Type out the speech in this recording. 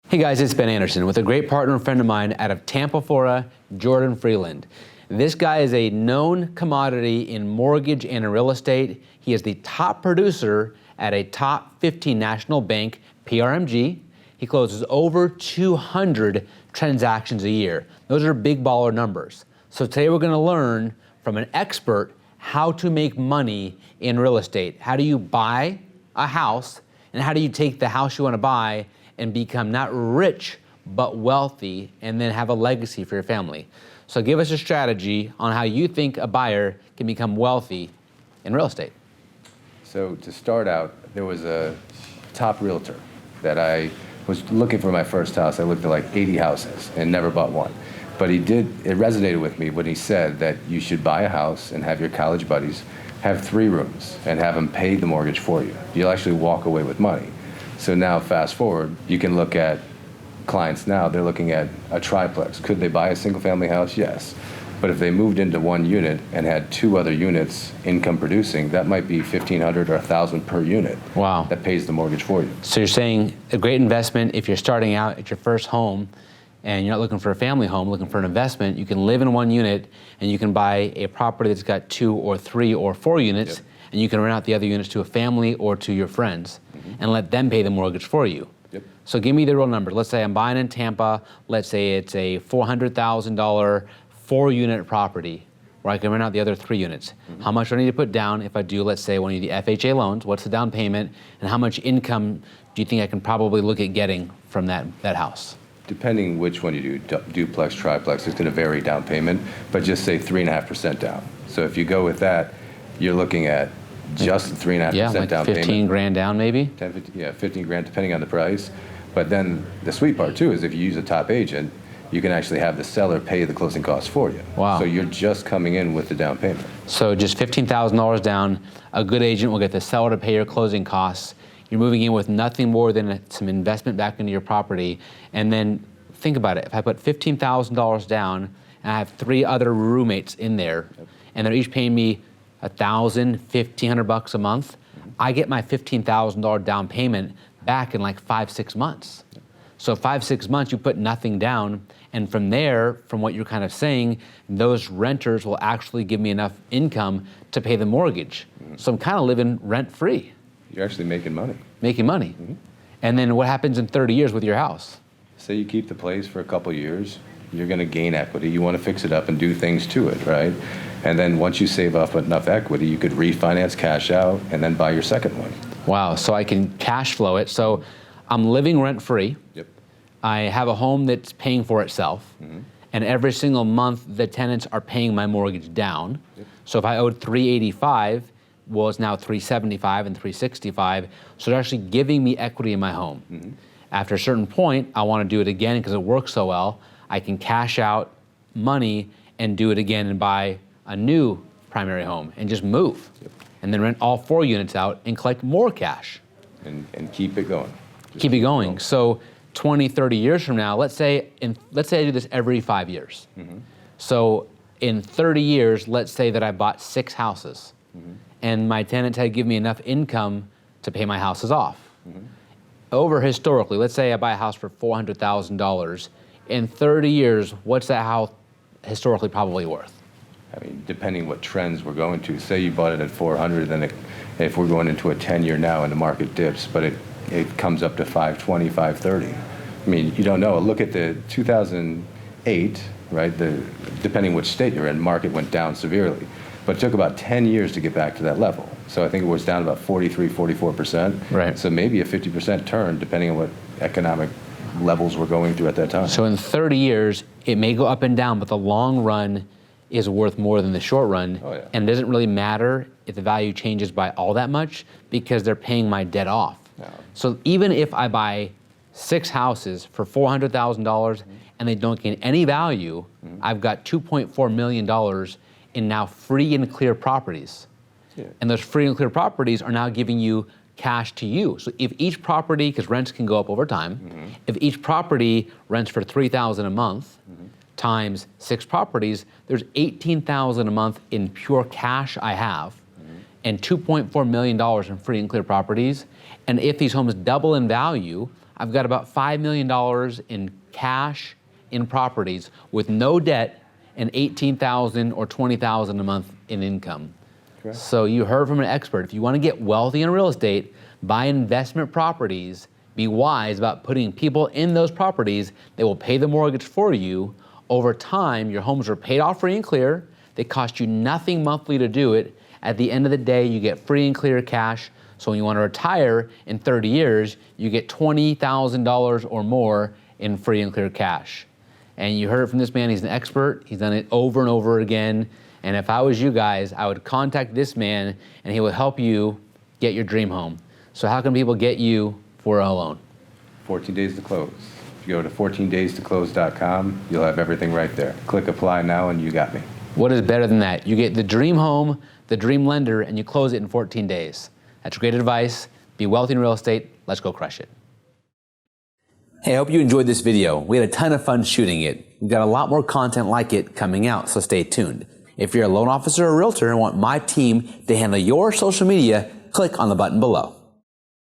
Hey guys, it's Ben Anderson with a great partner and friend of mine out of Tampa, Florida, Jordan Vreeland. This guy is a known commodity in mortgage and in real estate. He is the top producer at a top 15 national bank, PRMG. He closes over 200 transactions a year. Those are big baller numbers. So today we're going to learn from an expert how to make money in real estate. How do you buy a house, and how do you take the house you want to buy and become not rich, but wealthy, and then have a legacy for your family. So give us a strategy on how you think a buyer can become wealthy in real estate. So to start out, there was a top realtor that I was looking for my first house. I looked at like 80 houses and never bought one. But it resonated with me when he said that you should buy a house and have your college buddies have 3 rooms and have them pay the mortgage for you. You'll actually walk away with money. So now fast forward, you can look at clients now, they're looking at a triplex. Could they buy a single family house? Yes. But if they moved into one unit and had 2 other units income producing, that might be $1,500 or $1,000 per unit. Wow. That pays the mortgage for you. So you're saying a great investment if you're starting out at your first home and you're not looking for a family home, looking for an investment, you can live in one unit and you can buy a property that's got 2 or 3 or 4 units. Yep. And you can rent out the other units to a family or to your friends and let them pay the mortgage for you. Yep. So give me the real number. Let's say I'm buying in Tampa. Let's say it's a $400,000 4-unit property where I can rent out the other 3 units. How much do I need to put down if I do, let's say, one of the FHA loans? What's the down payment? And how much income do you think I can probably look at getting from that house? Depending which one you do, duplex, triplex, it's going to vary down payment, but just say 3.5% down. So if you go with that, you're looking at just 3.5% like down 15 payment. grand down maybe? 10, 15, yeah, 15 grand depending on the price. But then the sweet part too is if you use a top agent, you can actually have the seller pay the closing costs for you. Wow. So you're just coming in with the down payment. So just $15,000 down, a good agent will get the seller to pay your closing costs. You're moving in with nothing more than some investment back into your property. And then think about it, if I put $15,000 down and I have 3 other roommates in there, and they're each paying me $1,000, $1,500 a month, I get my $15,000 down payment back in like 5-6 months. So 5-6 months, you put nothing down, and from there, from what you're kind of saying, those renters will actually give me enough income to pay the mortgage. So I'm kind of living rent-free. You're actually making money. Making money. And then what happens in 30 years with your house? Say you keep the place for a couple years, you're going to gain equity. You want to fix it up and do things to it, right? And then once you save up enough equity, you could refinance, cash out, and then buy your second one. Wow, so I can cash flow it. So I'm living rent-free. Yep. I have a home that's paying for itself. And every single month, the tenants are paying my mortgage down. Yep. So if I owed $385, well, it's now $375 and $365. So they're actually giving me equity in my home. After a certain point, I want to do it again because it works so well. I can cash out money and do it again and buy a new primary home and just move. Yep. And then rent all 4 units out and collect more cash. And keep it going. Keep it going. So 20, 30 years from now, let's say I do this every 5 years. So in 30 years, let's say that I bought 6 houses and my tenants had given me enough income to pay my houses off. Over historically, let's say I buy a house for $400,000. In 30 years, what's that house historically probably worth? I mean, depending what trends we're going to. Say you bought it at 400, then if we're going into a 10-year now and the market dips, but it comes up to 520, 530. I mean, you don't know. Look at the 2008, right? Depending which state you're in, market went down severely. But it took about 10 years to get back to that level. So I think it was down about 43, 44%. Right. So maybe a 50% turn, depending on what economic levels we're going through at that time. So in 30 years, it may go up and down, but the long run is worth more than the short run. Oh, yeah. And it doesn't really matter if the value changes by all that much because they're paying my debt off. No. So even if I buy 6 houses for $400,000 and they don't gain any value, I've got $2.4 million in now free and clear properties. Yeah. And those free and clear properties are now giving you cash to you. So if each property, because rents can go up over time, if each property rents for $3,000 a month times 6 properties, there's $18,000 a month in pure cash I have, and $2.4 million in free and clear properties. And if these homes double in value, I've got about $5 million in cash in properties with no debt and $18,000 or $20,000 a month in income. Correct. So you heard from an expert. If you want to get wealthy in real estate, buy investment properties. Be wise about putting people in those properties. They will pay the mortgage for you. Over time, your homes are paid off free and clear. They cost you nothing monthly to do it. At the end of the day, you get free and clear cash. So when you want to retire in 30 years, you get $20,000 or more in free and clear cash. And you heard it from this man. He's an expert. He's done it over and over again. And if I was you guys, I would contact this man and he will help you get your dream home. So how can people get you for a loan? 14 days to close. If you go to 14daystoClose.com, you'll have everything right there. Click apply now and you got me. What is better than that? You get the dream home, the dream lender, and you close it in 14 days. That's great advice. Be wealthy in real estate. Let's go crush it. Hey, I hope you enjoyed this video. We had a ton of fun shooting it. We've got a lot more content like it coming out, so stay tuned. If you're a loan officer or realtor and want my team to handle your social media, click on the button below.